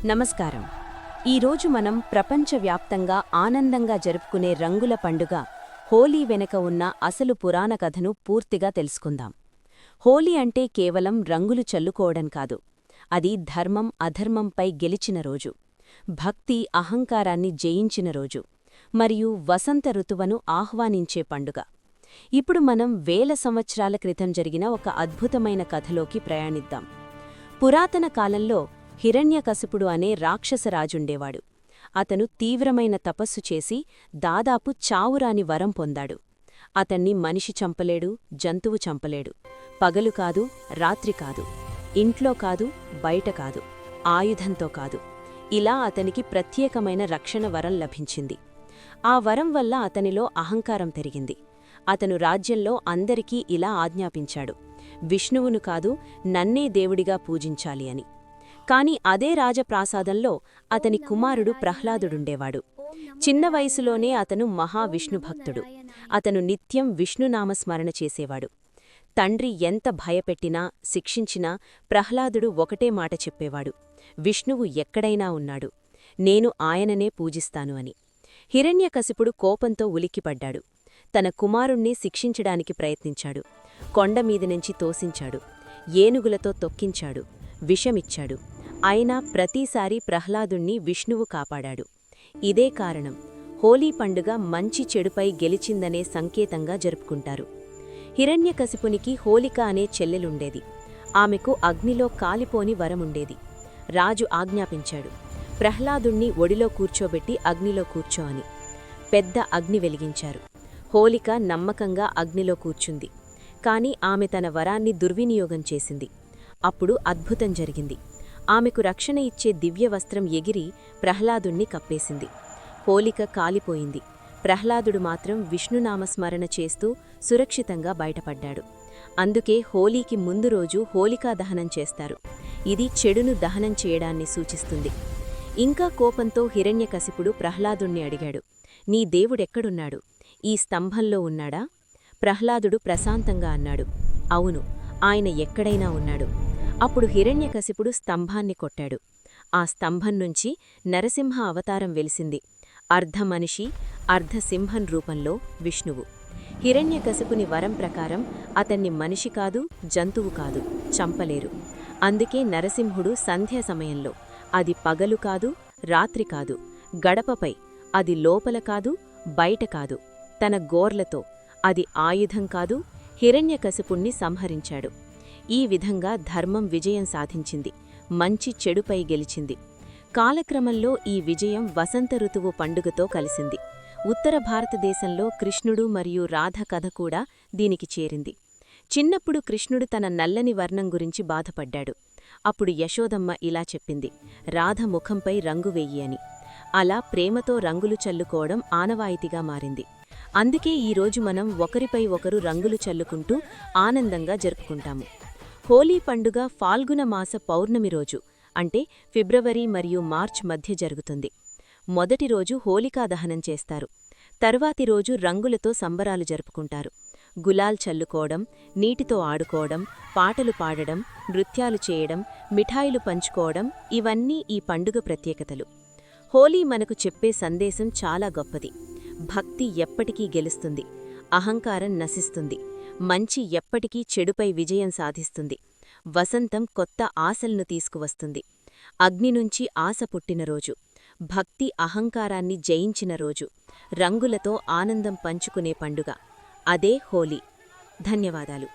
నమస్కారం. ఈరోజు మనం ప్రపంచవ్యాప్తంగా ఆనందంగా జరుపుకునే రంగుల పండుగ హోలీ వెనుక ఉన్న అసలు పురాణ కథను పూర్తిగా తెలుసుకుందాం. హోలీ అంటే కేవలం రంగులు చల్లుకోవడం కాదు. అది ధర్మం అధర్మంపై గెలిచిన రోజు, భక్తి అహంకారాన్ని జయించిన రోజు, మరియు వసంత ఋతువును ఆహ్వానించే పండుగ. ఇప్పుడు మనం వేల సంవత్సరాల క్రితం జరిగిన ఒక అద్భుతమైన కథలోకి ప్రయాణిద్దాం. పురాతన కాలంలో హిరణ్యకశిపుడు అనే రాక్షసరాజుండేవాడు. అతను తీవ్రమైన తపస్సు చేసి దాదాపు చావురాని వరం పొందాడు. అతన్ని మనిషి చంపలేడు, జంతువు చంపలేడు. పగలు కాదు, రాత్రి కాదు, ఇంట్లో కాదు, బయట కాదు, ఆయుధంతో కాదు. ఇలా అతనికి ప్రత్యేకమైన రక్షణ వరం లభించింది. ఆ వరం వల్ల అతనిలో అహంకారం పెరిగింది. అతను రాజ్యంలో అందరికీ ఇలా ఆజ్ఞాపించాడు: విష్ణువును కాదు, నన్నే దేవుడిగా పూజించాలి అని. కాని అదే రాజప్రాసాదంలో అతని కుమారుడు ప్రహ్లాదుడుండేవాడు. చిన్న వయసులోనే అతను మహావిష్ణుభక్తుడు. అతను నిత్యం విష్ణునామస్మరణ చేసేవాడు. తండ్రి ఎంత భయపెట్టినా శిక్షించినా ప్రహ్లాదుడు ఒకటే మాట చెప్పేవాడు: విష్ణువు ఎక్కడైనా ఉన్నాడు, నేను ఆయననే పూజిస్తాను అని. హిరణ్యకశిపుడు కోపంతో ఉలిక్కిపడ్డాడు. తన కుమారుణ్ణి శిక్షించడానికి ప్రయత్నించాడు. కొండమీదనుంచి తోసించాడు, ఏనుగులతో తొక్కించాడు, విషమిచ్చాడు. అయినా ప్రతిసారీ ప్రహ్లాదుణ్ణి విష్ణువు కాపాడాడు. ఇదే కారణం హోలీ పండుగ మంచి చెడుపై గెలిచిందనే సంకేతంగా జరుపుకుంటారు. హిరణ్యకశిపునికి హోలిక అనే చెల్లెలుండేది. ఆమెకు అగ్నిలో కాలిపోని వరముండేది. రాజు ఆజ్ఞాపించాడు: ప్రహ్లాదుణ్ణి ఒడిలో కూర్చోబెట్టి అగ్నిలో కూర్చో అని. పెద్ద అగ్ని వెలిగించారు. హోలిక నమ్మకంగా అగ్నిలో కూర్చుంది. కాని ఆమె తన వరాన్ని దుర్వినియోగం చేసింది. అప్పుడు అద్భుతం జరిగింది. ఆమెకు రక్షణ ఇచ్చే దివ్యవస్త్రం ఎగిరి ప్రహ్లాదుణ్ణి కప్పేసింది. హోలిక కాలిపోయింది. ప్రహ్లాదుడు మాత్రం విష్ణునామస్మరణ చేస్తూ సురక్షితంగా బయటపడ్డాడు. అందుకే హోలీకి ముందు రోజు హోలికా దహనం చేస్తారు. ఇది చెడును దహనం చేయడాన్ని సూచిస్తుంది. ఇంకా కోపంతో హిరణ్యకశిపుడు ప్రహ్లాదుణ్ణి అడిగాడు: నీ దేవుడెక్కడున్నాడు? ఈ స్తంభంలో ఉన్నాడా? ప్రహ్లాదుడు ప్రశాంతంగా అన్నాడు: అవును, ఆయన ఎక్కడైనా ఉన్నాడు. అప్పుడు హిరణ్యకశిపుడు స్తంభాన్ని కొట్టాడు. ఆ స్తంభం నుంచి నరసింహ అవతారం వెలిసింది. అర్ధ మనిషి, అర్ధ సింహం రూపంలో విష్ణువు. హిరణ్యకశిపుని వరం ప్రకారం అతన్ని మనిషి కాదు, జంతువు కాదు, చంపలేరు. అందుకే నరసింహుడు సంధ్య సమయంలో, అది పగలు కాదు, రాత్రి కాదు, గడపపై, అది లోపల కాదు, బయట కాదు, తన గోర్లతో, అది ఆయుధం కాదు, హిరణ్యకశిపుణ్ణి సంహరించాడు. ఈ విధంగా ధర్మం విజయం సాధించింది. మంచి చెడుపై గెలిచింది. కాలక్రమంలో ఈ విజయం వసంత ఋతువు పండుగతో కలిసింది. ఉత్తర భారతదేశంలో కృష్ణుడు మరియు రాధ కథ కూడా దీనికి చేరింది. చిన్నప్పుడు కృష్ణుడు తన నల్లని వర్ణం గురించి బాధపడ్డాడు. అప్పుడు యశోదమ్మ ఇలా చెప్పింది: రాధ ముఖంపై రంగు వెయ్యి అని. అలా ప్రేమతో రంగులు చల్లుకోవడం ఆనవాయితీగా మారింది. అందుకే ఈరోజు మనం ఒకరిపై ఒకరు రంగులు చల్లుకుంటూ ఆనందంగా జరుపుకుంటాము. హోలీ పండుగ ఫాల్గుణ మాస పౌర్ణమి రోజు, అంటే ఫిబ్రవరి మరియు మార్చ్ మధ్య జరుగుతుంది. మొదటి రోజు హోలికా దహనం చేస్తారు. తరువాతి రోజు రంగులతో సంబరాలు జరుపుకుంటారు. గులాల్ చల్లుకోవడం, నీటితో ఆడుకోవడం, పాటలు పాడడం, నృత్యాలు చేయడం, మిఠాయిలు పంచుకోవడం, ఇవన్నీ ఈ పండుగ ప్రత్యేకతలు. హోలీ మనకు చెప్పే సందేశం చాలా గొప్పది. భక్తి ఎప్పటికీ గెలుస్తుంది, అహంకారం నశిస్తుంది, మంచి ఎప్పటికీ చెడుపై విజయం సాధిస్తుంది. వసంతం కొత్త ఆశలను తీసుకువస్తుంది. అగ్ని నుంచి ఆశ పుట్టిన రోజు, భక్తి అహంకారాన్ని జయించిన రోజు, రంగులతో ఆనందం పంచుకునే పండుగ, అదే హోలీ. ధన్యవాదాలు.